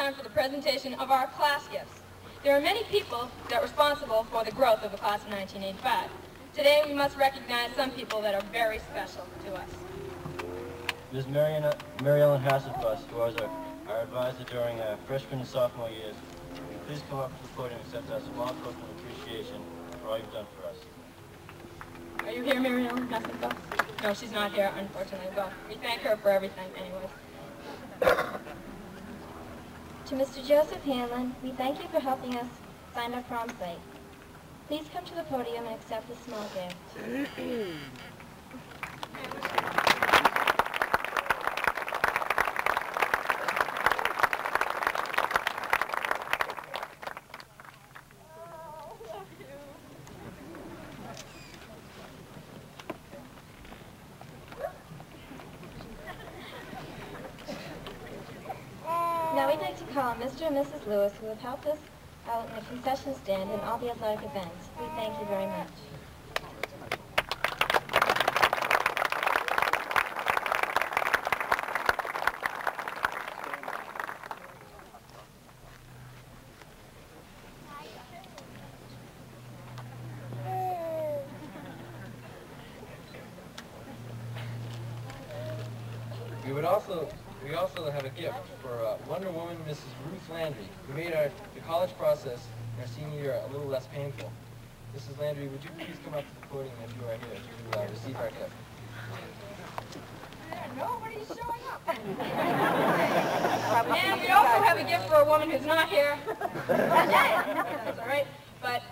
time for the presentation of our class gifts. There are many people that are responsible for the growth of the class of 1985. Today we must recognize some people that are very special to us. Ms. Mary Ellen Hasselfuss, who was our advisor during our freshman and sophomore years, will you please come up to the podium and accept our small token of appreciation for all you've done for us. Are you here, Mary Ellen Hasselfuss? No, she's not here, unfortunately. Well, we thank her for everything anyways. To Mr. Joseph Hanlon, we thank you for helping us find our prom site. Please come to the podium and accept this small gift. Now we'd like to call on Mr. and Mrs. Lewis, who have helped us out in the concession stand and all the athletic events. We thank you very much. We also have a gift for Wonder Woman Mrs. Ruth Landry, who made the college process in our senior year a little less painful. Mrs. Landry, would you please come up to the podium if you are here to receive our gift? Nobody's showing up. And we also have a gift for a woman who's not here. That's all right. But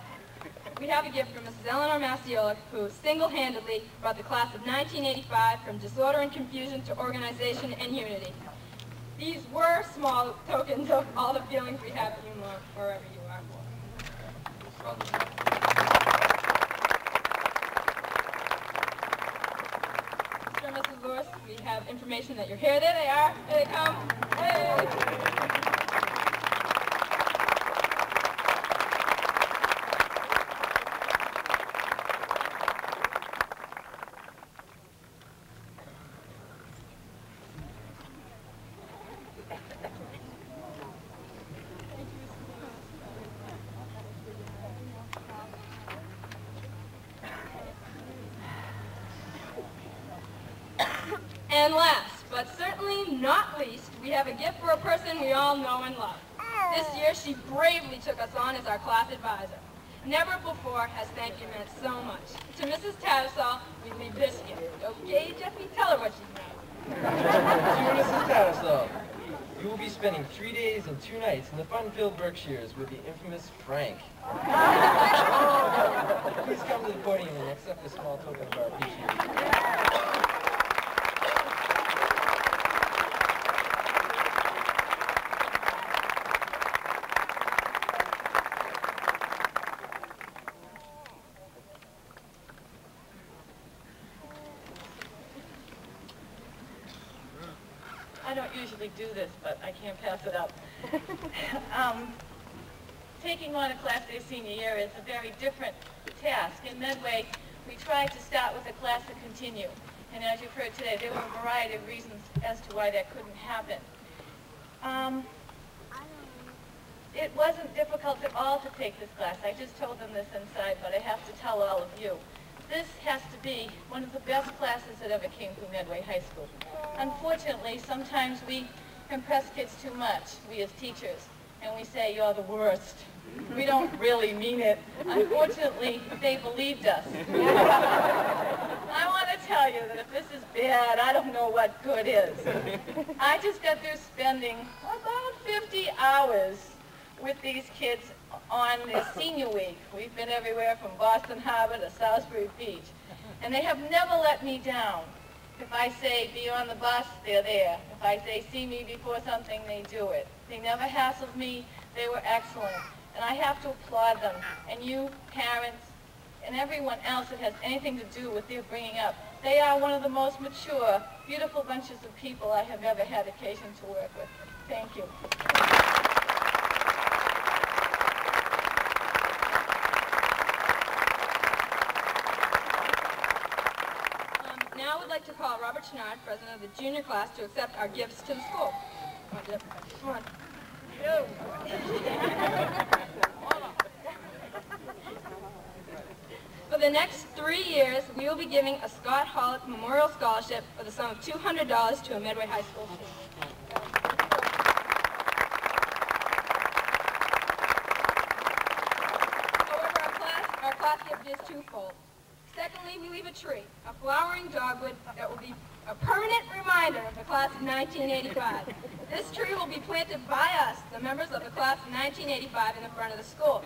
we have a gift from Mrs. Eleanor Mastiola, who single-handedly brought the class of 1985 from disorder and confusion to organization and unity. These were small tokens of all the feelings we have for you wherever you are. Mr. and Mrs. Lewis, we have information that you're here. There they are. There they come. Hey. And last, but certainly not least, we have a gift for a person we all know and love. This year, she bravely took us on as our class advisor. Never before has thank you meant so much. To Mrs. Tattersall, we leave this gift. Okay, Jeffy, tell her what she's done. Dear Mrs. Tattersall, you will be spending 3 days and 2 nights in the fun-filled Berkshires with the infamous Frank. Please come to the podium and accept a small token of our appreciation. I don't usually do this, but I can't pass it up. Taking on a Class A senior year is a very different task. In Medway, we tried to start with a class to continue. And as you've heard today, there were a variety of reasons as to why that couldn't happen. It wasn't difficult at all to take this class. I just told them this inside, but I have to tell all of you. This has to be one of the best classes that ever came through Medway High School. Unfortunately, sometimes we impress kids too much, we as teachers, and we say, you're the worst. We don't really mean it. Unfortunately, they believed us. I want to tell you that if this is bad, I don't know what good is. I just got through spending about 50 hours with these kids on their senior week. We've been everywhere from Boston Harbor to Salisbury Beach. And they have never let me down. If I say, be on the bus, they're there. If I say, see me before something, they do it. They never hassled me. They were excellent. And I have to applaud them. And you, parents, and everyone else that has anything to do with their bringing up, they are one of the most mature, beautiful bunches of people I have ever had occasion to work with. Thank you. Now we'd like to call Robert Chenard, president of the junior class, to accept our gifts to the school. Come on, Jeff. Come on. For the next 3 years, we will be giving a Scott Hollick Memorial Scholarship for the sum of $200 to a Medway High School student. However, our class gift is twofold. Secondly, we leave a tree, a flowering dogwood that will be a permanent reminder of the class of 1985. This tree will be planted by us, the members of the class of 1985, in the front of the school.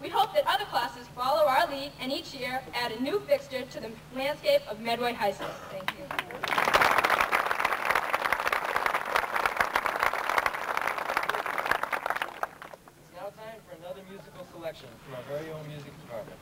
We hope that other classes follow our lead and each year add a new fixture to the landscape of Medway High School. Thank you. It's now time for another musical selection from our very own music department.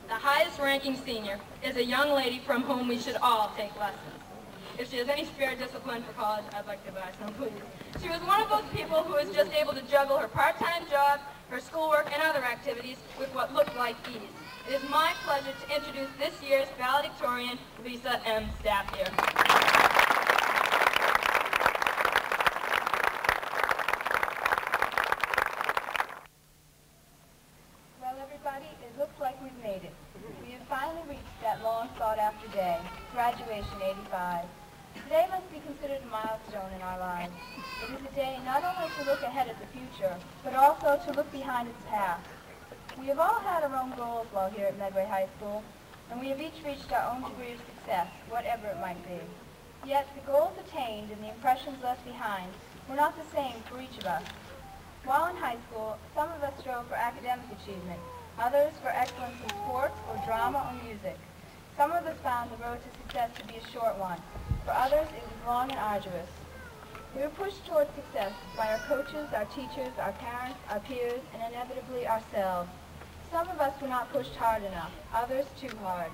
The highest-ranking senior, is a young lady from whom we should all take lessons. If she has any spare discipline for college, I'd like to buy some, please. She was one of those people who was just able to juggle her part-time job, her schoolwork, and other activities with what looked like ease. It is my pleasure to introduce this year's valedictorian, Lisa M. Stappier. It looks like we've made it. We have finally reached that long sought-after day, graduation 85. Today must be considered a milestone in our lives. It is a day not only to look ahead at the future, but also to look behind its past. We have all had our own goals while here at Medway High School, and we have each reached our own degree of success, whatever it might be. Yet the goals attained and the impressions left behind were not the same for each of us. While in high school, some of us strove for academic achievement, others for excellence in sports or drama or music. Some of us found the road to success to be a short one. For others, it was long and arduous. We were pushed toward success by our coaches, our teachers, our parents, our peers, and inevitably ourselves. Some of us were not pushed hard enough, others too hard.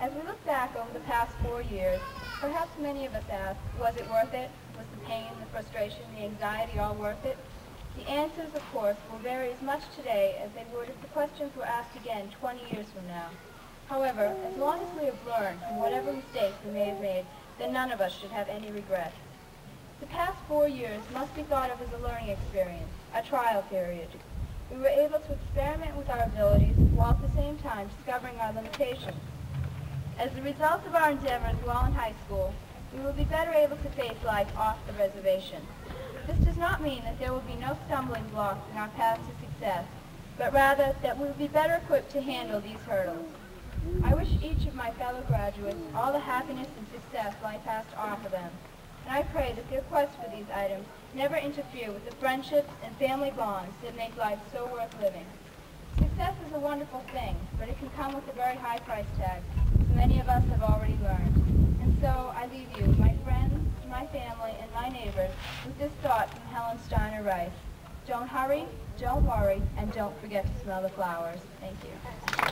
As we look back over the past 4 years, perhaps many of us ask, was it worth it? Was the pain, the frustration, the anxiety all worth it? The answers, of course, will vary as much today as they would if the questions were asked again 20 years from now. However, as long as we have learned from whatever mistakes we may have made, then none of us should have any regrets. The past 4 years must be thought of as a learning experience, a trial period. We were able to experiment with our abilities while at the same time discovering our limitations. As a result of our endeavors while in high school, we will be better able to face life off the reservation. This does not mean that there will be no stumbling blocks in our path to success, but rather that we will be better equipped to handle these hurdles. I wish each of my fellow graduates all the happiness and success life has to offer them, and I pray that their quest for these items never interfere with the friendships and family bonds that make life so worth living. Success is a wonderful thing, but it can come with a very high price tag, as many of us have already learned. And so I leave you, my friends, my family, and my neighbors, with this thought from Helen Steiner Rice. Don't hurry, don't worry, and don't forget to smell the flowers. Thank you.